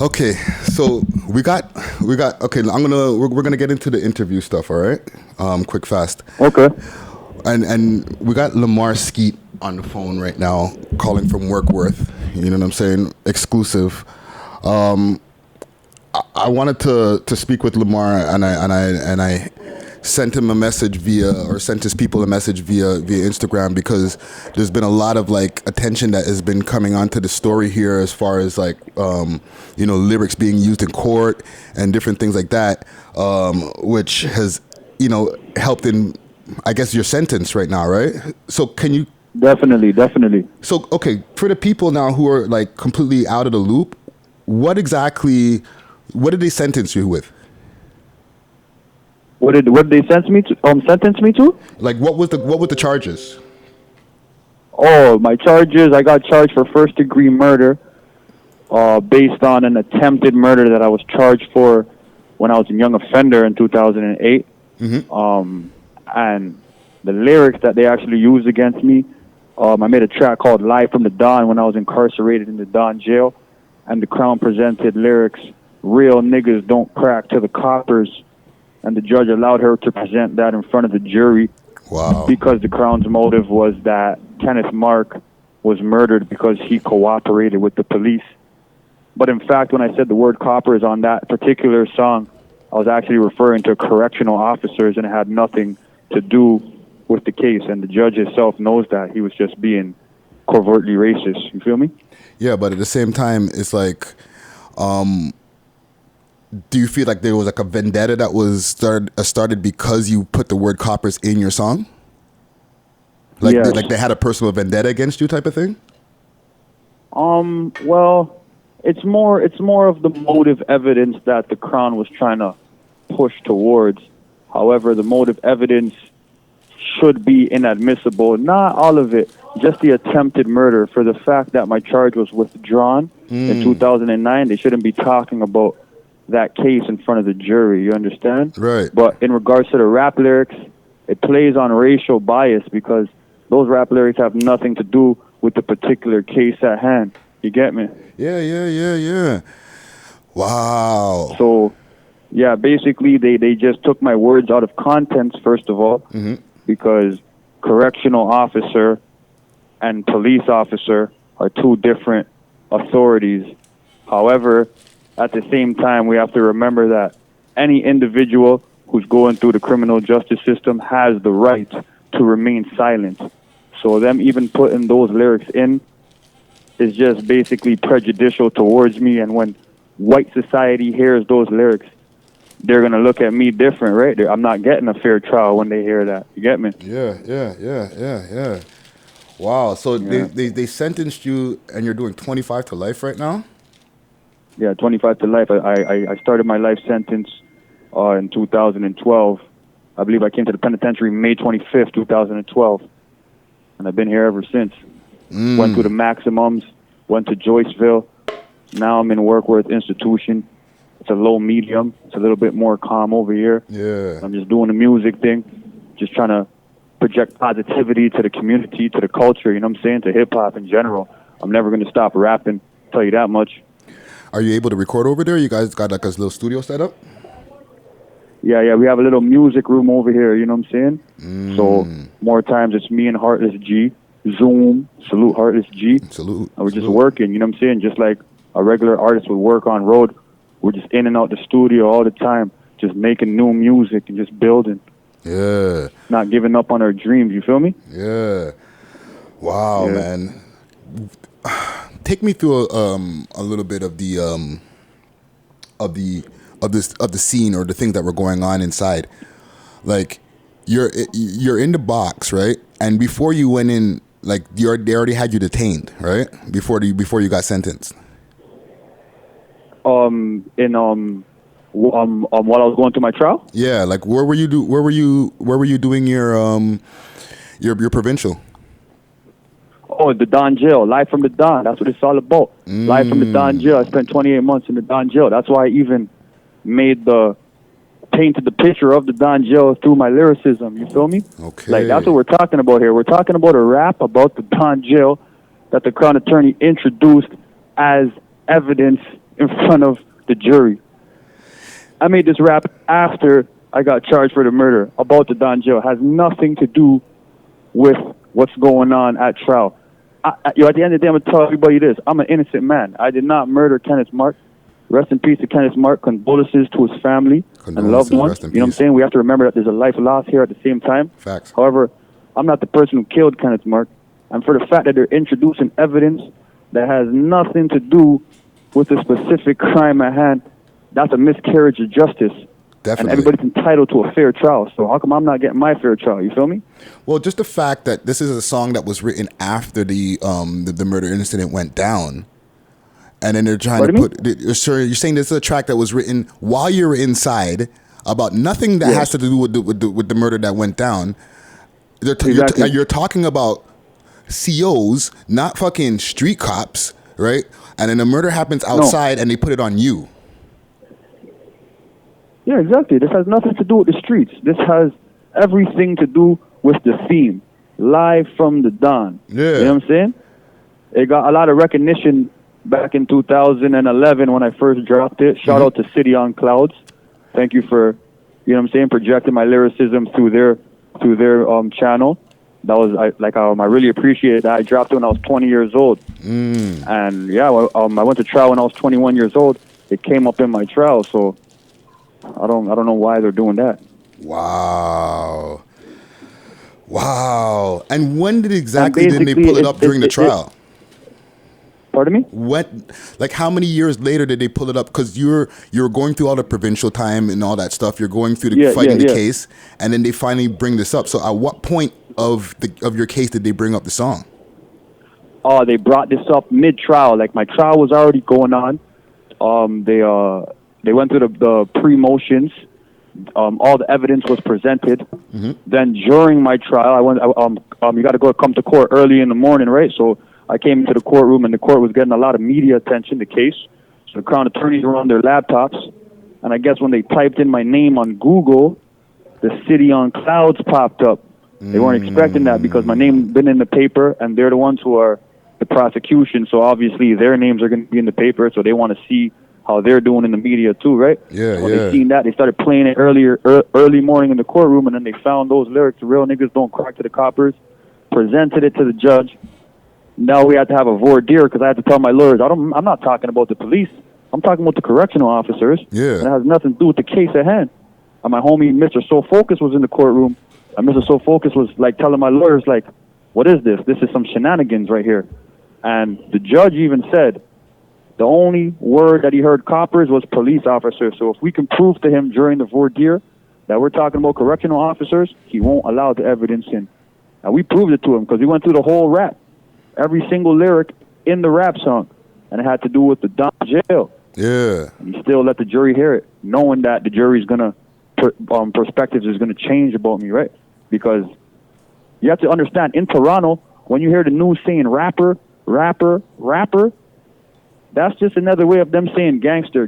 Okay, so we got. Okay, we're gonna get into the interview stuff. All right, quick fast, Okay. and we got Lamar Skeete on the phone right now, calling from Workworth. You know what I'm saying? Exclusive. I wanted to speak with Lamar, and I sent him a message sent his people a message via Instagram, because there's been a lot of like attention that has been coming onto the story here, as far as like lyrics being used in court and different things like that, which has helped in, I guess, your sentence right now, right? So can you? Definitely, definitely. So okay, for the people now who are like completely out of the loop, what did they sentence you with? What did they sentence me to? Like, what were the charges? Oh, my charges. I got charged for first degree murder, based on an attempted murder that I was charged for when I was a young offender in 2008. And the lyrics that they actually used against me, I made a track called "Live from the Don" when I was incarcerated in the Don jail, and the Crown presented lyrics, "Real niggas don't crack to the coppers," and the judge allowed her to present that in front of the jury. Wow. Because the Crown's motive was that Kenneth Mark was murdered because he cooperated with the police. But in fact, when I said the word coppers on that particular song, I was actually referring to correctional officers, and it had nothing to do with the case. And the judge himself knows that. He was just being covertly racist. You feel me? Yeah, but at the same time, it's like, do you feel like there was like a vendetta that was started because you put the word coppers in your song? Like, Yes. like they had a personal vendetta against you, type of thing? Well, it's more of the motive evidence that the Crown was trying to push towards. However, the motive evidence should be inadmissible. Not all of it, just the attempted murder. For the fact that my charge was withdrawn in 2009, they shouldn't be talking about that case in front of the jury. You understand? Right. But in regards to the rap lyrics, it plays on racial bias, because those rap lyrics have nothing to do with the particular case at hand. You get me? Yeah. Wow. So, yeah, basically they just took my words out of context, first of all, because correctional officer and police officer are two different authorities. However, at the same time, we have to remember that any individual who's going through the criminal justice system has the right to remain silent. So them even putting those lyrics in is just basically prejudicial towards me. And when white society hears those lyrics, they're going to look at me different, right? I'm not getting a fair trial when they hear that. You get me? Yeah. Wow. So Yeah. they sentenced you, and you're doing 25 to life right now? Yeah, 25 to life. I started my life sentence in 2012. I believe I came to the penitentiary May 25th, 2012. And I've been here ever since. Went through the maximums, went to Joyceville. Now I'm in Workworth Institution. It's a low medium. It's a little bit more calm over here. Yeah. I'm just doing the music thing, just trying to project positivity to the community, to the culture, you know what I'm saying, to hip-hop in general. I'm never going to stop rapping, tell you that much. Are you able to record over there? You guys got like a little studio set up? Yeah, we have a little music room over here, you know what I'm saying? So more times it's me and Heartless G, Zoom, salute Heartless G. Salute. And we're just working, you know what I'm saying? Just like a regular artist would work on road. We're just in and out the studio all the time, just making new music and just building. Yeah. Not giving up on our dreams, you feel me? Yeah. Wow, Yeah. man. Take me through a little bit of the scene, or the things that were going on inside. Like, you're in the box, right? And before you went in, like, they already had you detained, right? Before you got sentenced. While I was going to my trial? Yeah, like where were you doing your provincial? Oh, the Don jail, live from the Don. That's what it's all about. Live from the Don jail. I spent 28 months in the Don jail. That's why I even painted the picture of the Don jail through my lyricism. You feel me? Okay. Like, that's what we're talking about here. We're talking about a rap about the Don jail that the Crown Attorney introduced as evidence in front of the jury. I made this rap after I got charged for the murder about the Don jail. Has nothing to do with what's going on at trial. At the end of the day, I'm going to tell everybody this. I'm an innocent man. I did not murder Kenneth Mark. Rest in peace to Kenneth Mark. Condolences to his family and loved ones. You know what I'm saying? We have to remember that there's a life lost here at the same time. Facts. However, I'm not the person who killed Kenneth Mark. And for the fact that they're introducing evidence that has nothing to do with the specific crime at hand, that's a miscarriage of justice. Definitely. And everybody's entitled to a fair trial. So how come I'm not getting my fair trial? You feel me? Well, just the fact that this is a song that was written after the murder incident went down, and then they're trying to put. Sure, you're saying this is a track that was written while you were inside about nothing that has to do with the murder that went down. You're talking about COs, not fucking street cops, right? And then the murder happens outside, and they put it on you. Yeah, exactly. This has nothing to do with the streets. This has everything to do with the theme. Live from the Don. Yeah. You know what I'm saying? It got a lot of recognition back in 2011 when I first dropped it. Shout out to City on Clouds. Thank you for, you know what I'm saying, projecting my lyricism through their channel. That was I really appreciate that. I dropped it when I was 20 years old. And yeah, I went to trial when I was 21 years old. It came up in my trial, so I don't know why they're doing that. Wow. And when did did they pull it up during the trial? Pardon me? Like how many years later did they pull it up? Because you're going through all the provincial time and all that stuff. You're going through fighting the case, and then they finally bring this up. So at what point of your case did they bring up the song? Oh, they brought this up mid-trial. Like my trial was already going on. They went through the pre-motions. All the evidence was presented. Then during my trial, I went. You got to come to court early in the morning, right? So I came into the courtroom, and the court was getting a lot of media attention. The case. So the Crown attorneys were on their laptops, and I guess when they typed in my name on Google, the City on Clouds popped up. They weren't expecting that because my name been in the paper, and they're the ones who are the prosecution. So obviously their names are going to be in the paper. So they want to see how they're doing in the media too, right? Yeah, when they seen that, they started playing it early morning in the courtroom, and then they found those lyrics, "Real niggas don't crack to the coppers," presented it to the judge. Now we had to have a voir dire because I had to tell my lawyers, I'm not talking about the police. I'm talking about the correctional officers. Yeah. And it has nothing to do with the case at hand. And my homie, Mr. So Focus, was in the courtroom, and Mr. So Focus was like telling my lawyers, like, what is this? This is some shenanigans right here. And the judge even said, the only word that he heard coppers was police officers. So if we can prove to him during the voir dire that we're talking about correctional officers, he won't allow the evidence in. And we proved it to him because we went through the whole rap, every single lyric in the rap song, and it had to do with the Don jail. Yeah. And he still let the jury hear it, knowing that the jury's gonna perspectives is gonna change about me, right? Because you have to understand, in Toronto, when you hear the news saying rapper, that's just another way of them saying gangster.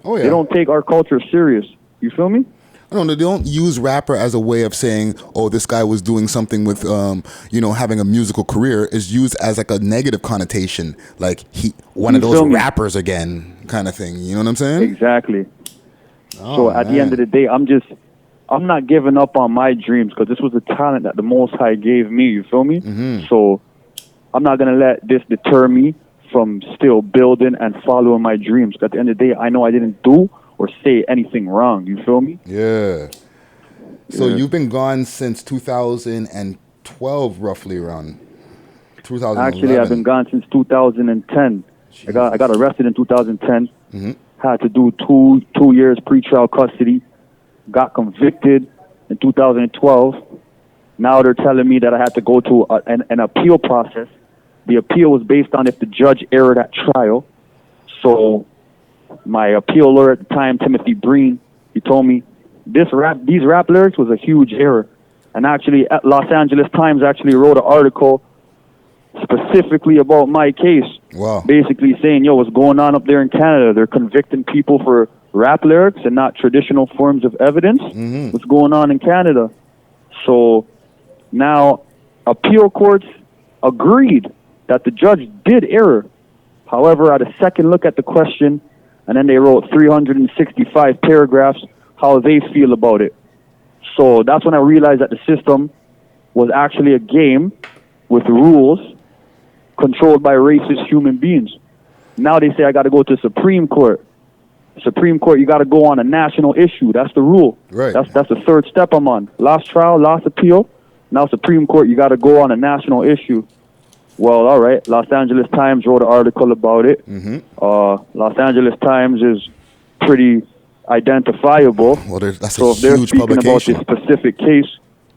Oh, yeah. They don't take our culture serious. You feel me? No, they don't use rapper as a way of saying, oh, this guy was doing something with, having a musical career. It's used as like a negative connotation, like one of those rappers again, kind of thing. You know what I'm saying? Exactly. So at the end of the day, I'm not giving up on my dreams because this was a talent that the Most High gave me. You feel me? So I'm not gonna let this deter me from still building and following my dreams. At the end of the day, I know I didn't do or say anything wrong. You feel me? Yeah. So you've been gone since 2012, roughly around 2011. Actually, I've been gone since 2010. I got arrested in 2010. Had to do two years pretrial custody. Got convicted in 2012. Now they're telling me that I had to go to an appeal process. The appeal was based on if the judge erred at trial. So my appeal lawyer at the time, Timothy Breen, he told me these rap lyrics was a huge error. And actually, Los Angeles Times actually wrote an article specifically about my case. Wow. Basically saying, what's going on up there in Canada? They're convicting people for rap lyrics and not traditional forms of evidence. What's going on in Canada? So now appeal courts agreed that the judge did err. However, I had a second look at the question, and then they wrote 365 paragraphs how they feel about it. So that's when I realized that the system was actually a game with rules controlled by racist human beings. Now they say I got to go to Supreme Court. Supreme Court, you got to go on a national issue. That's the rule. Right. That's the third step I'm on. Last trial, last appeal. Now Supreme Court, you got to go on a national issue. Well, all right. Los Angeles Times wrote an article about it. Los Angeles Times is pretty identifiable. Well, that's so a if they're huge speaking publication. about this specific case,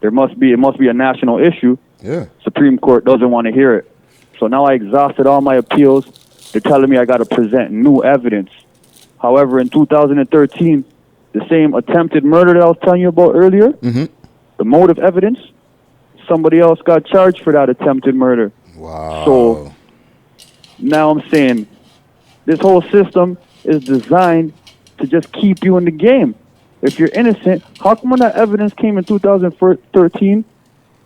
it must be a national issue. Yeah. Supreme Court doesn't want to hear it. So now I exhausted all my appeals. They're telling me I got to present new evidence. However, in 2013, the same attempted murder that I was telling you about earlier, the motive evidence, somebody else got charged for that attempted murder. Wow. So now I'm saying this whole system is designed to just keep you in the game. If you're innocent, how come when that evidence came in 2013,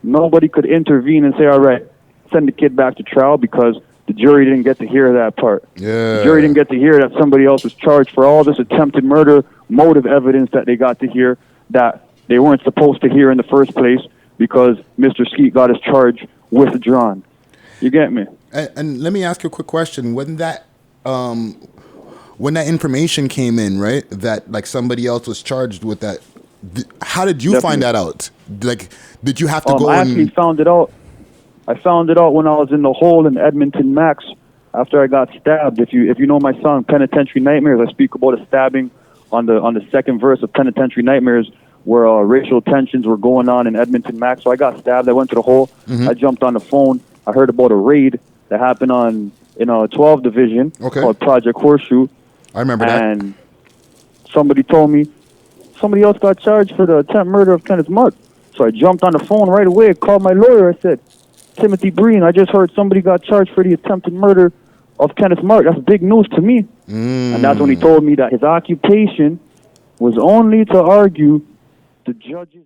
nobody could intervene and say, all right, send the kid back to trial because the jury didn't get to hear that part. Yeah. The jury didn't get to hear that somebody else was charged for all this attempted murder motive evidence that they got to hear that they weren't supposed to hear in the first place because Mr. Skeete got his charge withdrawn. You get me? And let me ask you a quick question. When that information came in, right, that like somebody else was charged with that, how did you find that out? Like, did you have to go? I actually found it out. I found it out when I was in the hole in Edmonton Max after I got stabbed. If you know my song Penitentiary Nightmares, I speak about a stabbing on the second verse of Penitentiary Nightmares where racial tensions were going on in Edmonton Max. So I got stabbed. I went to the hole. I jumped on the phone. I heard about a raid that happened in a 12 division called Project Horseshoe. I remember that. And somebody told me somebody else got charged for the attempt murder of Kenneth Mark. So I jumped on the phone right away. I called my lawyer. I said, Timothy Breen, I just heard somebody got charged for the attempted murder of Kenneth Mark. That's big news to me. And that's when he told me that his occupation was only to argue the judges.